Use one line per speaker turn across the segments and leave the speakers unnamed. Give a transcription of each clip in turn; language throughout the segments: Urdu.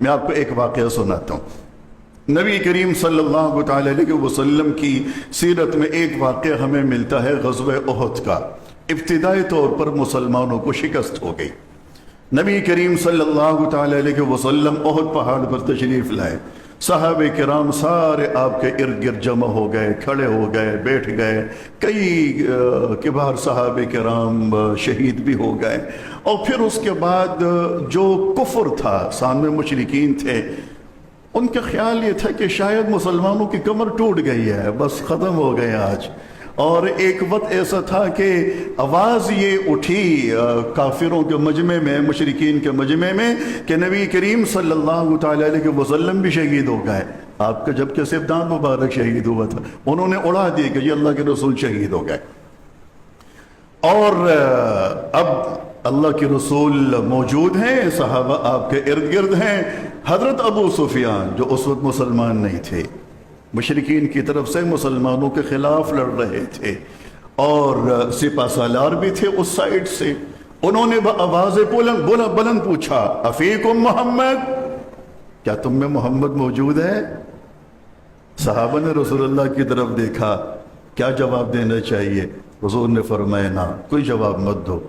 میں آپ کو ایک واقعہ سناتا ہوں۔ نبی کریم صلی اللہ تعالی علیہ وسلم کی سیرت میں ایک واقعہ ہمیں ملتا ہے غزوہ احد کا۔ ابتدائی طور پر مسلمانوں کو شکست ہو گئی۔ نبی کریم صلی اللہ تعالی علیہ وسلم احد پہاڑ پر تشریف لائے۔ صحابہ کرام سارے آپ کے ارد گرد جمع ہو گئے، کھڑے ہو گئے، بیٹھ گئے۔ کئی کبار صحابہ کرام شہید بھی ہو گئے۔ اور پھر اس کے بعد جو کفر تھا، سامنے مشرکین تھے، ان کا خیال یہ تھا کہ شاید مسلمانوں کی کمر ٹوٹ گئی ہے، بس ختم ہو گئے آج۔ اور ایک وقت ایسا تھا کہ آواز یہ اٹھی کافروں کے مجمع میں، مشرکین کے مجمع میں، کہ نبی کریم صلی اللہ تعالی علیہ وسلم بھی شہید ہو گئے۔ آپ کا جب کہ صرف دانت مبارک شہید ہوا تھا، انہوں نے اڑا دی کہ یہ اللہ کے رسول شہید ہو گئے۔ اور اب اللہ کے رسول موجود ہیں، صحابہ آپ کے ارد گرد ہیں۔ حضرت ابو سفیان جو اس وقت مسلمان نہیں تھے، مشرکین کی طرف سے مسلمانوں کے خلاف لڑ رہے تھے، اور سپہ سالار بھی تھے اس سائڈ سے، انہوں نے بآواز بلند پوچھا، افیکم محمد، کیا تم میں محمد موجود ہے؟ صحابہ نے رسول اللہ کی طرف دیکھا، کیا جواب دینا چاہیے؟ حضور نے فرمایا نہ، کوئی جواب مت دو،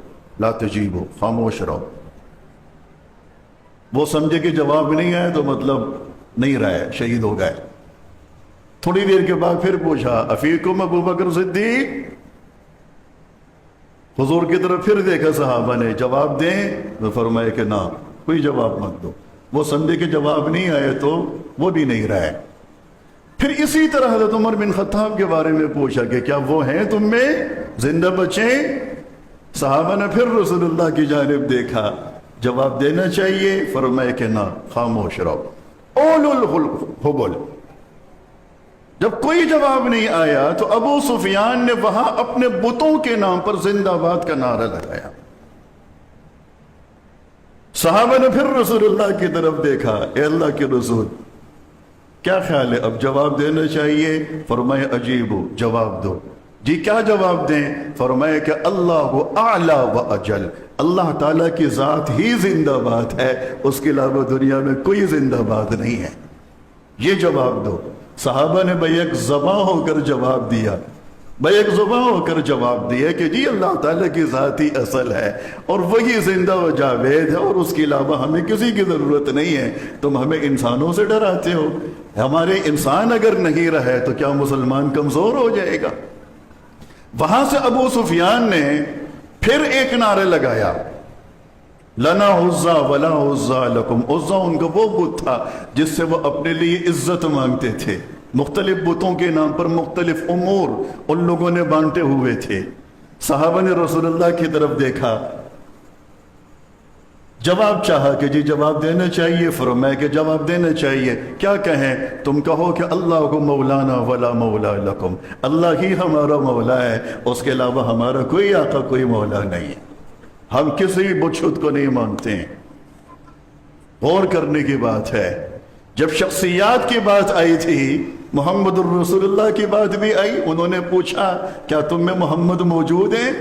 لا تجیبو، خاموش رہو۔ وہ سمجھے کہ جواب نہیں آیا تو مطلب نہیں رہے، شہید ہو گئے۔ تھوڑی دیر کے بعد پھر پوچھا، افیکم ابو بکر صدیق؟ حضور کی طرف پھر دیکھا صحابہ نے، جواب دیں؟ تو فرمایا کہ نہ، کوئی جواب مت دو۔ وہ سمجھے کہ جواب نہیں آئے تو وہ بھی نہیں رہے۔ پھر اسی طرح حضرت عمر بن خطاب کے بارے میں پوچھا کہ کیا وہ ہیں تم میں زندہ بچے؟ صحابہ نے پھر رسول اللہ کی جانب دیکھا، جواب دینا چاہیے؟ فرمایا کہ نہ، خاموش رہو۔ اولو الحبل۔ جب کوئی جواب نہیں آیا تو ابو سفیان نے وہاں اپنے بتوں کے نام پر زندہ باد کا نعرہ لگایا۔ صحابہ نے پھر رسول اللہ کی طرف دیکھا، اے اللہ کے رسول، کیا خیال ہے، اب جواب دینا چاہیے؟ فرمایا عجیبو، جواب دو۔ جی کیا جواب دیں؟ فرمایا کہ اللہ اعلی و اجل، اللہ تعالیٰ کی ذات ہی زندہ باد ہے، اس کے علاوہ دنیا میں کوئی زندہ باد نہیں ہے، یہ جواب دو۔ صحابہ نے بیک زباں ہو کر جواب دیا، بیک زباں ہو کر جواب دیا کہ جی اللہ تعالیٰ کی ذات ہی اصل ہے، اور وہی زندہ و جاوید ہے، اور اس کے علاوہ ہمیں کسی کی ضرورت نہیں ہے۔ تم ہمیں انسانوں سے ڈراتے ہو، ہمارے انسان اگر نہیں رہے تو کیا مسلمان کمزور ہو جائے گا؟ وہاں سے ابو سفیان نے پھر ایک نعرہ لگایا، لنا عزا ولا عزا لکم۔ عزا ان کا وہ بت تھا جس سے وہ اپنے لیے عزت مانگتے تھے۔ مختلف بتوں کے نام پر مختلف امور ان لوگوں نے بانٹے ہوئے تھے۔ صحابہ نے رسول اللہ کی طرف دیکھا، جواب چاہا کہ جی جواب دینا چاہیے۔ فرمایا کہ جواب دینا چاہیے، کیا کہیں؟ تم کہو کہ اللہ کو مولانا ولا مولا لکم، اللہ ہی ہمارا مولا ہے، اس کے علاوہ ہمارا کوئی آقا، کوئی مولا نہیں ہے، ہم کسی بت کو نہیں مانتے ہیں۔ غور کرنے کی بات ہے، جب شخصیات کی بات آئی تھی، محمد الرسول اللہ کی بات بھی آئی، انہوں نے پوچھا کیا تم میں محمد موجود ہیں؟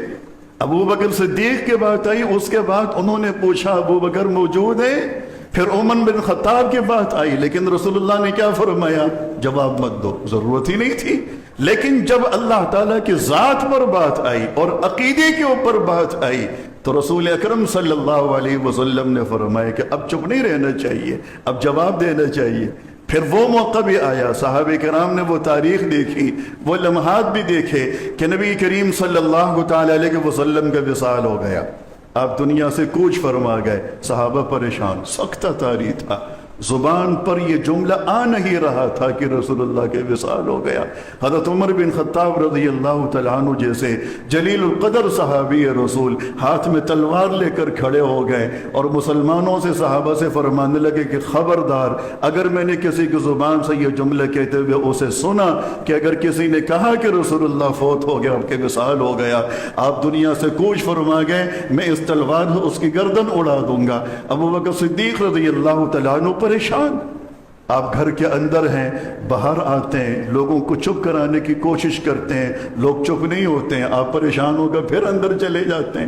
ابو بکر صدیق کی بات آئی، اس کے بعد انہوں نے پوچھا ابو بکر موجود ہیں؟ پھر عمر بن خطاب کی بات آئی، لیکن رسول اللہ نے کیا فرمایا؟ جواب مت دو، ضرورت ہی نہیں تھی۔ لیکن جب اللہ تعالیٰ کی ذات پر بات آئی اور عقیدے کے اوپر بات آئی تو رسول اکرم صلی اللہ علیہ وسلم نے فرمایا کہ اب چپ نہیں رہنا چاہیے، اب جواب دینا چاہیے۔ پھر وہ موقع بھی آیا، صحابہ کرام نے وہ تاریخ دیکھی، وہ لمحات بھی دیکھے کہ نبی کریم صلی اللہ تعالی علیہ وسلم کا وصال ہو گیا، آپ دنیا سے کوچ فرما گئے۔ صحابہ پریشان، سخت تاری تھا، زبان پر یہ جملہ آ نہیں رہا تھا کہ رسول اللہ کے وصال ہو گیا۔ حضرت عمر بن خطاب رضی اللہ تعالیٰ عنہ جیسے جلیل القدر صحابی رسول ہاتھ میں تلوار لے کر کھڑے ہو گئے اور مسلمانوں سے، صحابہ سے فرمانے لگے کہ خبردار، اگر میں نے کسی کی زبان سے یہ جملہ کہتے ہوئے اسے سنا کہ اگر کسی نے کہا کہ رسول اللہ فوت ہو گیا، آپ کے وصال ہو گیا، آپ دنیا سے کوچ فرما گئے، میں اس تلوار سے اس کی گردن اڑا دوں گا۔ ابو بکر صدیق رضی اللہ تعالیٰ عنہ پریشان، آپ گھر کے اندر ہیں، باہر آتے ہیں، لوگوں کو چپ کرانے کی کوشش کرتے ہیں، لوگ چپ نہیں ہوتے ہیں، آپ پریشان ہو کر پھر اندر چلے جاتے ہیں،